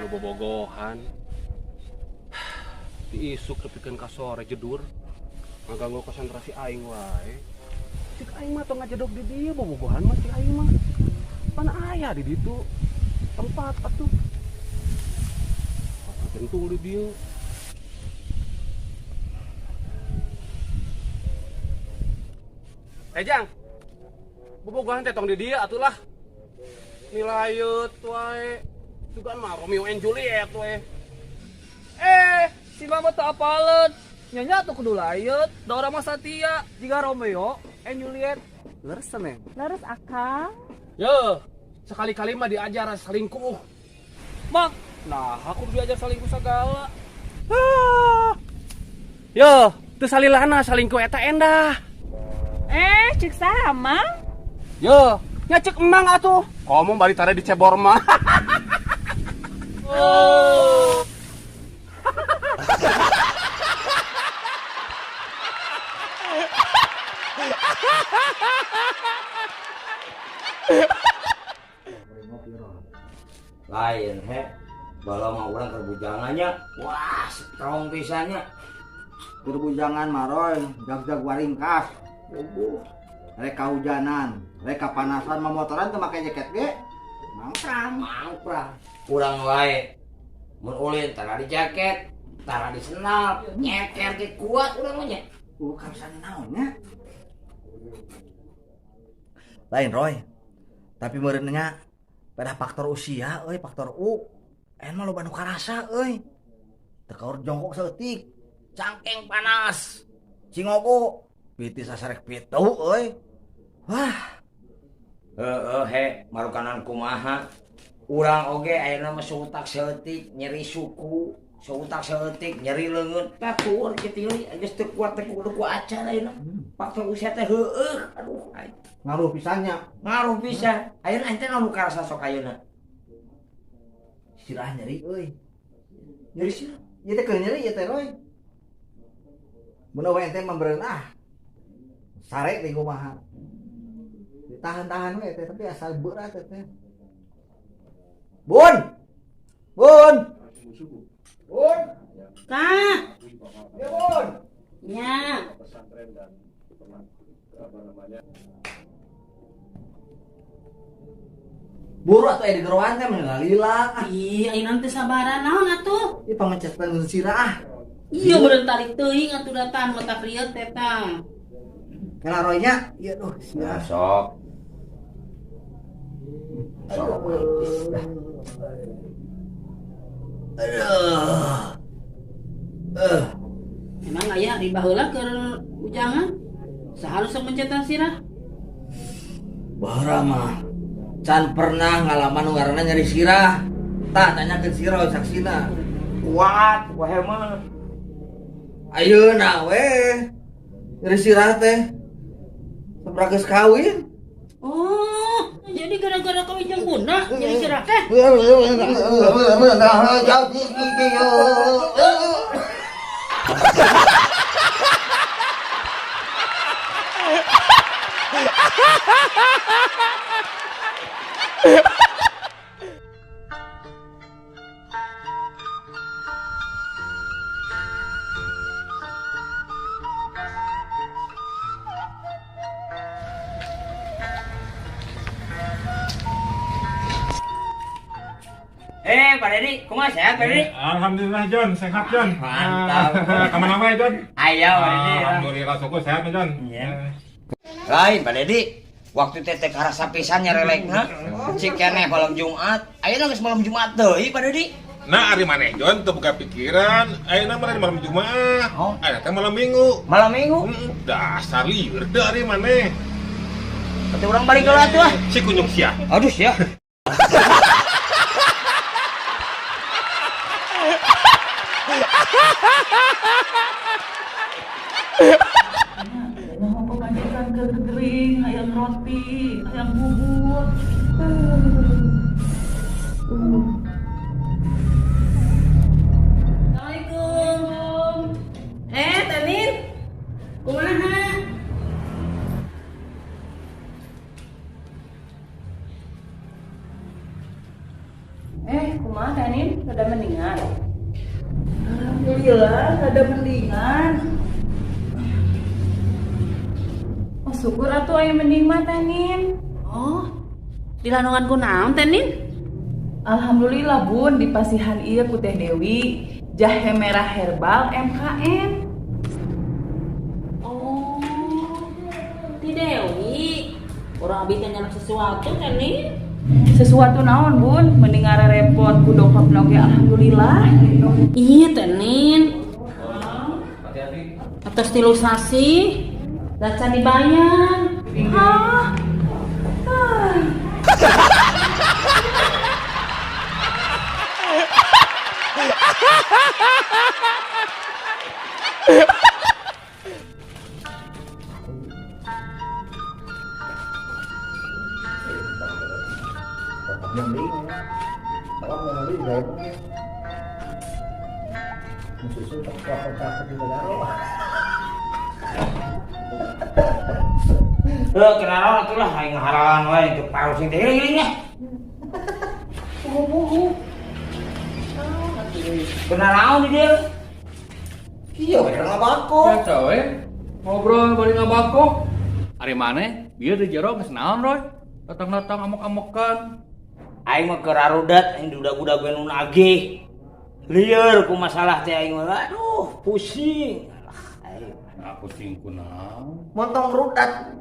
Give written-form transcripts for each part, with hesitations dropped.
Lu bobogohan. Diisuk tepikeun ka sore jedur. Ngaganggu konsentrasi aing wae. Cik aing mah tong ngajedog di dieu bobogohan mah cik aing mah. Pan aya di ditu tempat atuh. Tentu di dieu. Jang. Bobogohan teh tong di dieu atulah. Nilayut wae. Dugaan mah Romeo and Juliet wae. Si mama tak apaleun. Nyanya tuh kudu layut. Da urang mah satia jiga Romeo and Juliet. Leres Neng. Leres Akang. Yo, sekali-kali mah diajar selingkuh. Mang, nah aku diajar selingkuh segala. Yo, teu salilana selingkuh eta endah. Cek sama. Yo, nya cek emang atuh. Komo bari tare dicebor mah. Oh. Lain bala mah urang kerbujangannya wah strong pisannya kerbujangan maroy jag-jag waringkas reka hujanan reka panasan memotoran teu make jaket ge mangprang urang wae mun ulin tara di jaket tara di senal nyeker ge kuat urang mah nya kabisana naonnya lain Roy tapi meureunnya pada faktor usia faktor mah loba nu karasa teu kaur jongkok saeutik cangkeng panas cingogo piti sasarek pitu wah marukanan kumaha urang oge ayeuna mah seutak saeutik nyeri suku seutak saeutik nyeri leungeun katur kitu geus teu kuat teh kudu ku acan ayeuna faktor usia teh heueuh aduh ngaruh pisan ayeuna ente nu karasa sok ayeuna sirah nyeri nyeri sirah ieu teh keur nyeri ieu teh Roy mun we ente membeureun sare di kumaha ditahan-tahan we teh tapi asal berat teh Bun Kak. Ya Bun Ya. buru atuh di geroan teh mengalila Iya, ayeuna teh sabaran naon atuh? ieu pamecetkeun sirah Iya, beureun tarik teuing atuh datang mata kriet teh tah. kana Roy nya ieu duh sirah sok Emang aya di baheula keur ujangan? Saharusna mencetan sirah? Bahara mah can pernah ngalaman nu ngaranna nyeri sirah. Tah tanyakeun sirah saksina. Kuat wae mah. Ayeuna we nyeri sirah teh sabaraha geus kawin. Oh, jadi gara-gara kawin jeung bunda nyeri sirah teh? Pak Dedi, kumaha sehat Pak Dedi? Alhamdulillah John, sehat John. Mantap. Kemana-mana ya John? Ayo Pak Dedi. Alhamdulillah syukur sehat nih John. Iya. Lain Pak Dedi, waktu teh karasa pisan nyarelekna, cik keneh malam Jumat. Ayeuna geus malam Jumat deui Pak Dedi. Nah, ari maneh John teu buka pikiran. Ayeuna mah malam Jumat. Oh. Ayeuna teh malam Minggu. Malam Minggu. Dasar lieur teu ari maneh. Atuh urang balik heula atuh. Si kunyuk sia. Aduh sia. Mau pemajikan kering, ayam roti, ayam bubur. Assalamualaikum. Tanin. Kumaha? Kumaha Nin? Udah mendingan? Alhamdulillah, ada mendingan. Oh syukur atuh aya mending mah Teh Nin. Oh, di lanungan kunaon Teh Nin? Alhamdulillah bun, di pasihan ieu ku Teh Dewi, jahe merah herbal MKM. Oh, di Dewi. Orang abis nanya sesuatu Teh Nin. Sesuatu naon bun, mending repot ku dokter oge alhamdulillah. Iya Teh Nin. Atas stilusasi dan can dibayar. Hah? Kenapa itulah aing halangan wae ke pausing teh hilingnya. Benar naon di dia? Iya, bener ngabako. Eta we ngobrol bari ngabako. Ari maneh bieu di jero geus naon Roy? Datang-datang amok-amokan. Aing mah keur arudat aing duda-duda gue nu nagih. Lieur ku masalah teh aing mah. Aduh, pusing. Nah, pusing kunaon? Montong rudat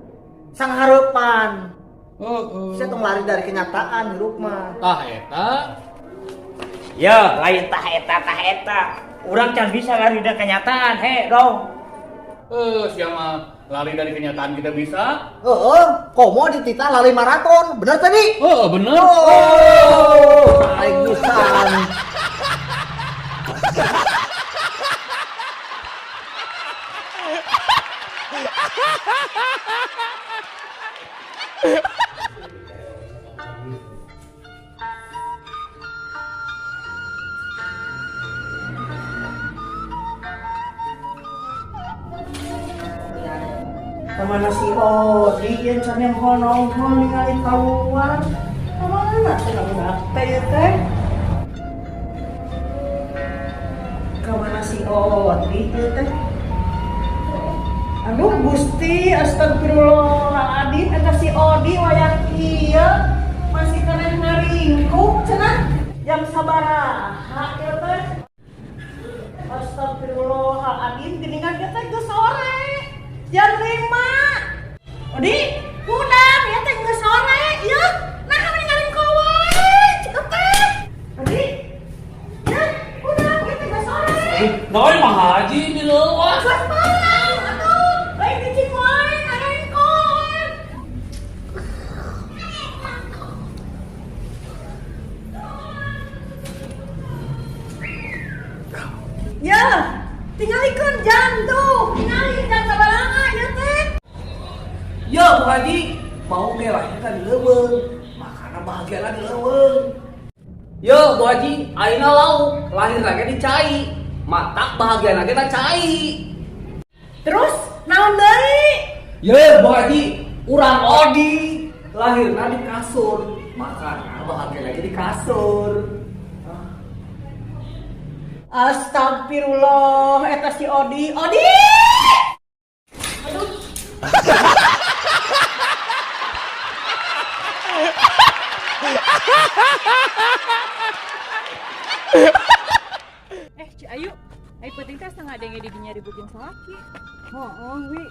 sang harapan. Heeh. Saya tong lari dari kenyataan hirup mah. Tah eta Ya, lain tah eta. Urang can bisa lari dari kenyataan, he, dong. sia mah lari dari kenyataan kita bisa. Komo di tita lari maraton. Bener tadi? Oh, bener. Oh, aing pisan. Kemana si Odi yang can yang honong ningali kaluar? Kemana senang teh teh? Kemana si Odi teh? Aduh Gusti, astagfirullahaladzim, eta si Odi wayang ieu masih kena ngaringkuk cenah jam sabaraha ieu teh? Astagfirullahaladzim, geuningan ieu teh geus sore. Jam 5. Odi, udang ya teh geus sore ieu. Nah kami ngaringkuk wae, cepet teh. Odi, ya udang ya teh geus sore. Roy mah haji di leuwah. Geus malam, atuh. Baik dicing wae ngaringkuk. Ya, tinggalikeun jam tuh. Tingali jam sabaraha ya teh? Ya Bu Haji, mau ge lahir kan di leuweung, makana bahagia lah di leuweung. Yo Bu Haji, ayeuna lauk, lahir lagi di cai, matak bahagia lagi di cai. Terus naon deui? Ya Bu Haji, urang Odi, lahirna di kasur, makana bahagia lagi di kasur. Astagfirullah, eta si Odi. Odi! Aduh. Ci Ayu, ai penting teh setengah denge di dinya ributin salaki. Wi.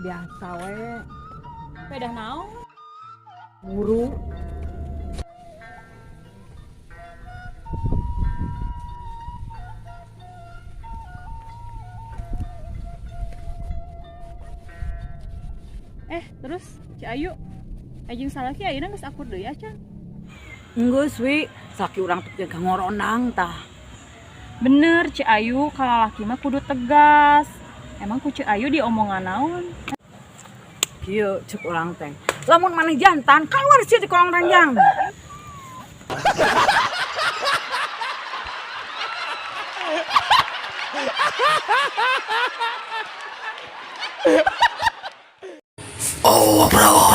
Biasa we. Pedah naon? Buru. Terus Ci Ayu, ajeng salaki ayeuna geus akur deui acan. Enggeus wi, saki urang teh teu ngoronang tah. Bener Ci Ayu, kalau laki mah kudu tegas. Emang ku Ci Ayu diomongan naon? Kieu ceuk urang teh. Lamun maneh jantan, kaluar sih di kolong ranjang. Oh, bro.